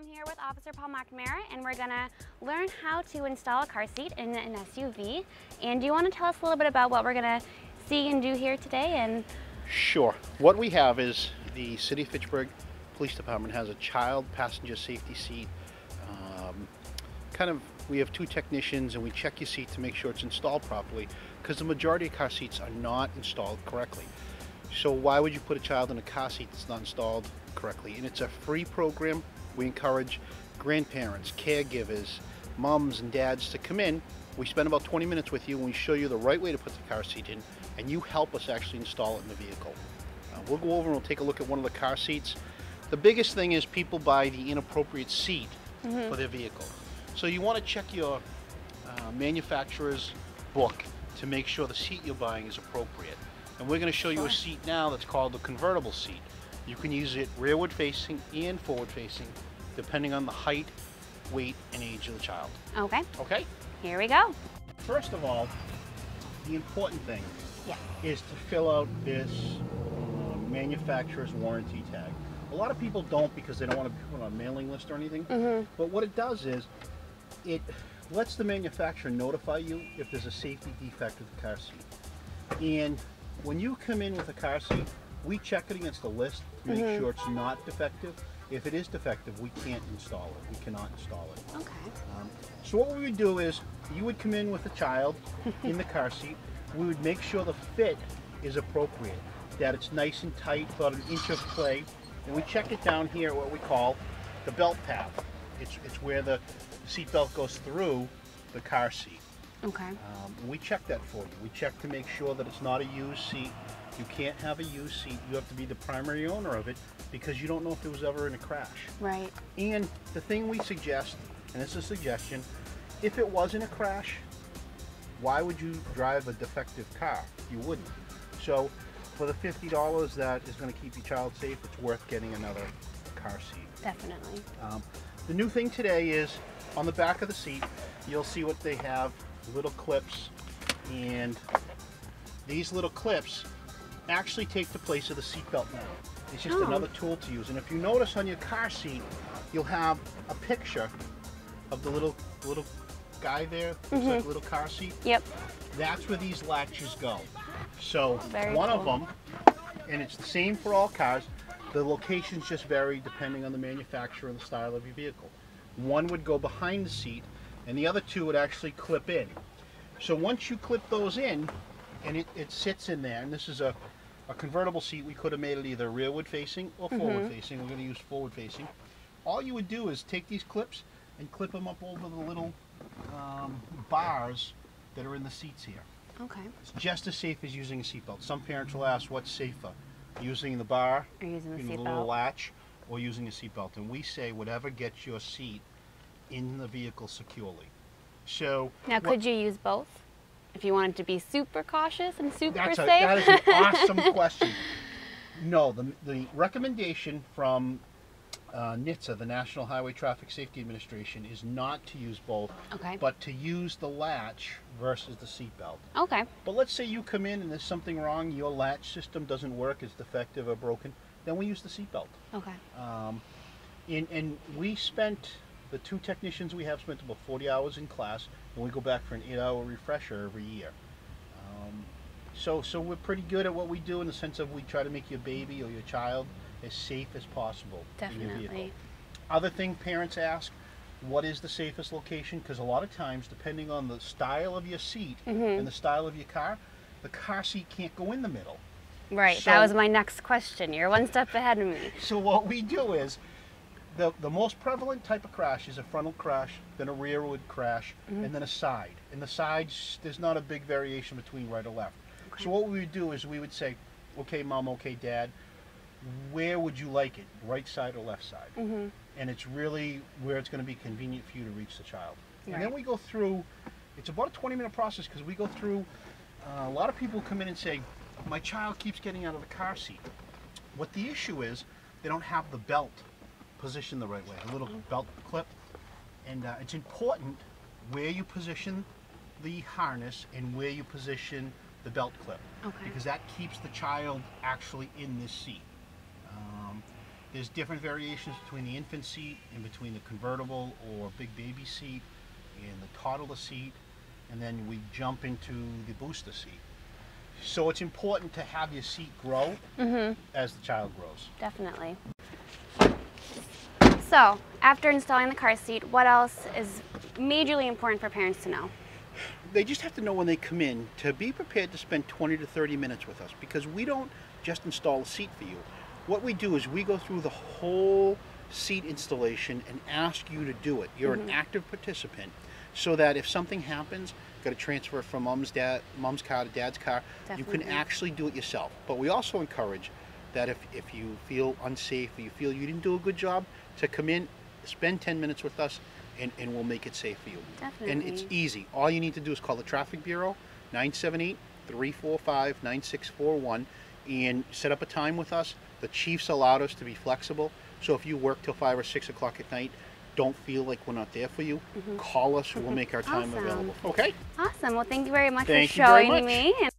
I'm here with Officer Paul McNamara, and we're going to learn how to install a car seat in an SUV. And do you want to tell us a little bit about what we're going to see and do here today? Sure. What we have is the City of Fitchburg Police Department has a child passenger safety seat. We have two technicians, and we check your seat to make sure it's installed properly, because the majority of car seats are not installed correctly. So why would you put a child in a car seat that's not installed correctly? And it's a free program. We encourage grandparents, caregivers, moms and dads to come in. We spend about 20 minutes with you, and we show you the right way to put the car seat in, and you help us actually install it in the vehicle. We'll go over and we'll take a look at one of the car seats. The biggest thing is people buy the inappropriate seat for their vehicle. So you want to check your manufacturer's book to make sure the seat you're buying is appropriate. And we're going to show you a seat now that's called the convertible seat. You can use it rearward facing and forward facing, depending on the height, weight, and age of the child. Okay. Okay? Here we go. First of all, the important thing is to fill out this manufacturer's warranty tag. A lot of people don't because they don't want to be put on a mailing list or anything. But what it does is it lets the manufacturer notify you if there's a safety defect with the car seat. And when you come in with a car seat, we check it against the list to make sure it's not defective. If it is defective, we can't install it. We cannot install it. Okay. So what we would do is, you would come in with a child in the car seat. We would make sure the fit is appropriate, that it's nice and tight, about an inch of play. And we check it down here, what we call the belt path. It's where the seat belt goes through the car seat. Okay. We check that for you. We check to make sure that it's not a used seat. You can't have a used seat. You have to be the primary owner of it, because you don't know if it was ever in a crash. Right. And the thing we suggest, and it's a suggestion, if it was in a crash, why would you drive a defective car? You wouldn't. So for the $50 that is going to keep your child safe, it's worth getting another car seat. Definitely. The new thing today is on the back of the seat, you'll see what they have, little clips, and these little clips actually take the place of the seat belt now. It's just another tool to use. And if you notice on your car seat, you'll have a picture of the little guy there. It's like a little car seat. Yep. That's where these latches go. So Very one cool. of them, and it's the same for all cars, the locations just vary depending on the manufacturer and the style of your vehicle. One would go behind the seat, and the other two would actually clip in. So once you clip those in, and it sits in there, and this is a convertible seat, we could have made it either rearward facing or forward facing. We're going to use forward facing. All you would do is take these clips and clip them up over the little bars that are in the seats here. Okay. It's just as safe as using a seatbelt. Some parents will ask, what's safer? Using the bar, Or using the little seatbelt. latch, or using a seatbelt. And we say whatever gets your seat in the vehicle securely. So Now, could you use both? If you wanted to be super cautious and super safe? That is an awesome question. No, the recommendation from NHTSA, the National Highway Traffic Safety Administration, is not to use both, but to use the latch versus the seatbelt. Okay. But let's say you come in and there's something wrong, your latch system doesn't work, it's defective or broken, then we use the seatbelt. Okay. And we spent, the two technicians we have spent about 40 hours in class, and we go back for an 8-hour refresher every year. So we're pretty good at what we do, in the sense of we try to make your baby or your child as safe as possible in your vehicle. Other thing parents ask, what is the safest location? Because a lot of times, depending on the style of your seat and the style of your car, the car seat can't go in the middle. Right, So, that was my next question. You're one step ahead of me. So what we do is, the most prevalent type of crash is a frontal crash, then a rearward crash, and then a side. And the sides, there's not a big variation between right or left. So what we would do is we would say, okay mom, okay dad, where would you like it, right side or left side? And it's really where it's going to be convenient for you to reach the child. And then we go through, it's about a 20-minute process, because we go through, a lot of people come in and say, my child keeps getting out of the car seat. What the issue is, they don't have the belt positioned the right way, a little belt clip. And it's important where you position the harness and where you position the belt clip, because that keeps the child actually in this seat. There's different variations between the infant seat and between the convertible or big baby seat and the toddler seat, and then we jump into the booster seat. So it's important to have your seat grow as the child grows. Definitely. So, after installing the car seat, what else is majorly important for parents to know? They just have to know when they come in to be prepared to spend 20 to 30 minutes with us, because we don't just install a seat for you. What we do is we go through the whole seat installation and ask you to do it. You're an active participant, so that if something happens, got to transfer from mom's car to dad's car, you can actually do it yourself. But we also encourage that if you feel unsafe or you feel you didn't do a good job, to come in, spend 10 minutes with us, and we'll make it safe for you. Definitely. And it's easy. All you need to do is call the Traffic Bureau, 978-345-9641, and set up a time with us. The chiefs allowed us to be flexible, so if you work till 5 or 6 o'clock at night, don't feel like we're not there for you. Call us, we'll make our time available. Okay? Awesome. Well, thank you very much Thank for you very showing much. me. And